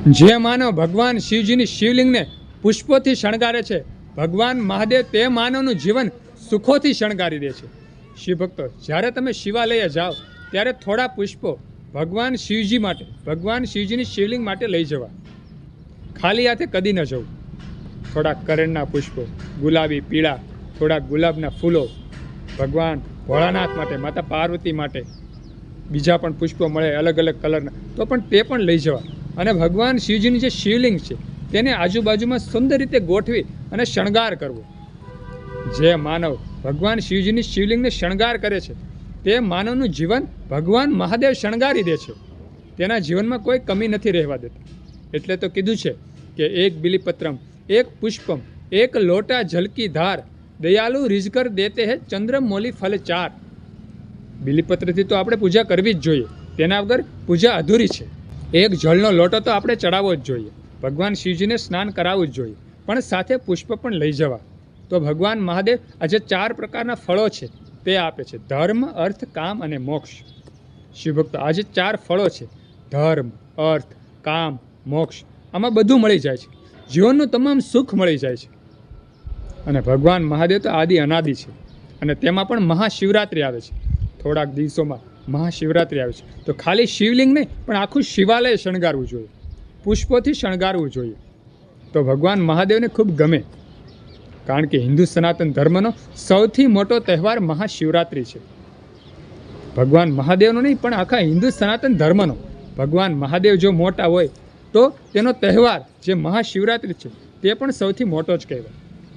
જે માનવ ભગવાન શિવજીની શિવલિંગને પુષ્પોથી શણગારે છે, ભગવાન મહાદેવ તે માનવનું જીવન સુખોથી શણગારી દે છે. શિવભક્તો, જ્યારે તમે શિવાલયે જાઓ ત્યારે થોડા પુષ્પો ભગવાન શિવજી માટે, ભગવાન શિવજીની શિવલિંગ માટે લઈ જવા. ખાલી હાથે કદી ન જવું. થોડાક કરેણના પુષ્પો, ગુલાબી, પીળા, થોડાક ગુલાબના ફૂલો, ભગવાન ભોળાનાથ માટે, માતા પાર્વતી માટે બીજા પણ પુષ્પો મળે અલગ અલગ કલરના, તો પણ તે પણ લઈ જવા. અને ભગવાન શિવજીની જે શિવલિંગ છે તેને આજુબાજુમાં સુંદર રીતે ગોઠવી અને શણગાર કરવો. જે માનવ ભગવાન શિવજીની શિવલિંગને શણગાર કરે છે તે માનવનું જીવન ભગવાન મહાદેવ શણગારી દે છે. તેના જીવનમાં કોઈ કમી નથી રહેવા દેતા. એટલે તો કીધું છે કે એક બિલીપત્રમ, એક પુષ્પમ, એક લોટા જલકી ધાર, દયાલુ રિઝકર દેતે હે ચંદ્રમૌલી ફલ ચાર. બિલીપત્રથી તો આપણે પૂજા કરવી જ જોઈએ. તેના વગર પૂજા અધૂરી છે. એક જળનો લોટો તો આપણે ચડાવવો જ જોઈએ. ભગવાન શિવજીને સ્નાન કરાવવું જ જોઈએ. પણ સાથે પુષ્પ પણ લઈ જવા. તો ભગવાન મહાદેવ આ જે 4 પ્રકારના ફળો છે તે આપે છે: ધર્મ, અર્થ, કામ અને મોક્ષ. શિવભક્તો, આ જે 4 ફળો છે, ધર્મ, અર્થ, કામ, મોક્ષ, આમાં બધું મળી જાય છે. જીવનનું તમામ સુખ મળી જાય છે. અને ભગવાન મહાદેવ તો આદિ અનાદિ છે. અને તેમાં પણ મહાશિવરાત્રિ આવે છે. થોડાક દિવસોમાં મહાશિવરાત્રિ આવે છે. તો ખાલી શિવલિંગ નહીં, પણ આખું શિવાલય શણગારવું જોઈએ, પુષ્પોથી શણગારવું જોઈએ. તો ભગવાન મહાદેવને ખૂબ ગમે. કારણ કે હિન્દુ સનાતન ધર્મનો સૌથી મોટો તહેવાર મહાશિવરાત્રિ છે. ભગવાન મહાદેવનો નહીં, પણ આખા હિન્દુ સનાતન ધર્મનો. ભગવાન મહાદેવ જો મોટા હોય તો તેનો તહેવાર જે મહાશિવરાત્રિ છે તે પણ સૌથી મોટો જ કહેવાય.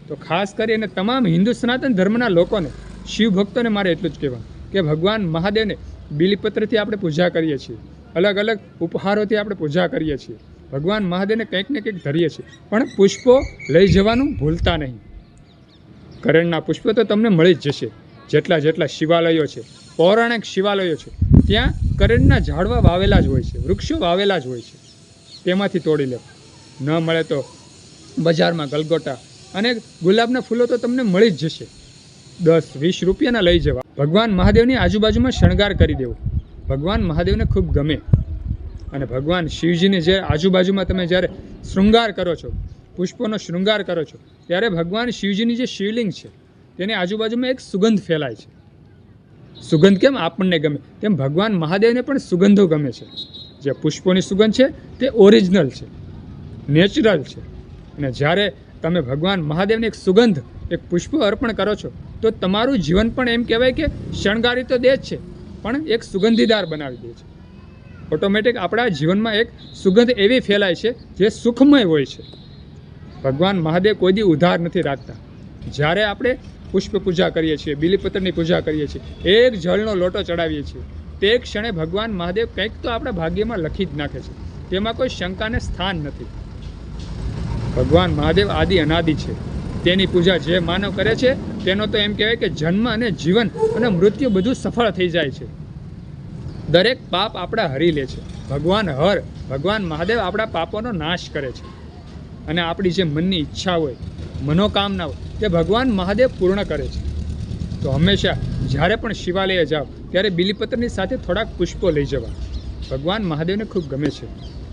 તો ખાસ કરીને તમામ હિન્દુ સનાતન ધર્મના લોકોને, શિવ ભક્તોને મારે એટલું જ કહેવાનું કે ભગવાન મહાદેવને બિલીપત્રથી આપણે પૂજા કરીએ છીએ, અલગ અલગ ઉપહારોથી આપણે પૂજા કરીએ છીએ, ભગવાન મહાદેવને કંઈક ને કંઈક ધરીએ છીએ, પણ પુષ્પો લઈ જવાનું ભૂલતા નહીં. કરેણના પુષ્પો તો તમને મળી જ જશે. જેટલા શિવાલયો છે, પૌરાણિક શિવાલયો છે, ત્યાં કરેણના ઝાડવા વાવેલા જ હોય છે, વૃક્ષો વાવેલા જ હોય છે. તેમાંથી તોડી લો. ન મળે તો બજારમાં ગલગોટા અને ગુલાબના ફૂલો તો તમને મળી જ જશે. 10-20 રૂપિયાના લઈ જવા. ભગવાન મહાદેવની આજુબાજુમાં શણગાર કરી દેવો. ભગવાન મહાદેવને ખૂબ ગમે. અને ભગવાન શિવજીને જે આજુબાજુમાં તમે જ્યારે શૃંગાર કરો છો, પુષ્પોનો શૃંગાર કરો છો, ત્યારે ભગવાન શિવજીની જે શિવલિંગ છે તેની આજુબાજુમાં એક સુગંધ ફેલાય છે. સુગંધ કેમ આપણને ગમે, તેમ ભગવાન મહાદેવને પણ સુગંધો ગમે છે. જે પુષ્પોની સુગંધ છે તે ઓરિજિનલ છે, નેચરલ છે. અને જ્યારે તમે ભગવાન મહાદેવને એક સુગંધ, એક પુષ્પ અર્પણ કરો છો તો તમારું જીવન પણ એમ કહેવાય કે શણગારી તો દે જ છે, પણ એક સુગંધીદાર બનાવી દે છે. ઓટોમેટિક આપણા જીવનમાં એક સુગંધ એવી ફેલાય છે જે સુખમય હોય છે. ભગવાન મહાદેવ કોઈ દી ઉધાર નથી રાખતા. જ્યારે આપણે પુષ્પ પૂજા કરીએ છીએ, બિલીપત્રની પૂજા કરીએ છીએ, એક જળનો લોટો ચડાવીએ છીએ, તે ક્ષણે ભગવાન મહાદેવ કંઈક તો આપણા ભાગ્યમાં લખી જ નાખે છે. તેમાં કોઈ શંકાને સ્થાન નથી. ભગવાન મહાદેવ આદિ અનાદિ છે. તેની પૂજા જે માનવ કરે છે તેનો તો એમ કહેવાય કે જન્મ અને જીવન અને મૃત્યુ બધું સફળ થઈ જાય છે. દરેક પાપ આપણા હરી લે છે. ભગવાન મહાદેવ આપણા પાપોનો નાશ કરે છે. અને આપણી જે મનની ઈચ્છા હોય, મનોકામના હોય, તે ભગવાન મહાદેવ પૂર્ણ કરે છે. તો હંમેશા જ્યારે પણ શિવાલયે જાઓ ત્યારે બિલીપત્રની સાથે થોડાક પુષ્પો લઈ જવા. ભગવાન મહાદેવને ખૂબ ગમે છે.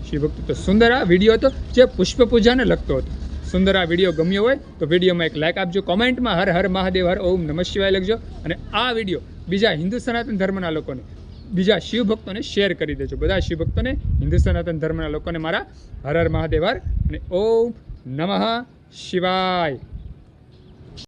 શિવભક્તો, તો સુંદર આ વિડીયો હતો જે પુષ્પ પૂજાને લગતો હતો. સુંદર આ વિડીયો ગમ્યો હોય તો વિડીયોમાં એક લાઇક આપજો, કોમેન્ટમાં હર હર મહાદેવ, હર ઓમ નમઃ શિવાય લખજો. અને આ વિડીયો બીજા હિન્દુ સનાતન ધર્મના લોકોને, બીજા શિવ ભક્તોને શેર કરી દેજો. બધા શિવ ભક્તોને, હિન્દુ સનાતન ધર્મના લોકોને મારા હર હર મહાદેવ, હર અને ઓમ નમઃ શિવાય.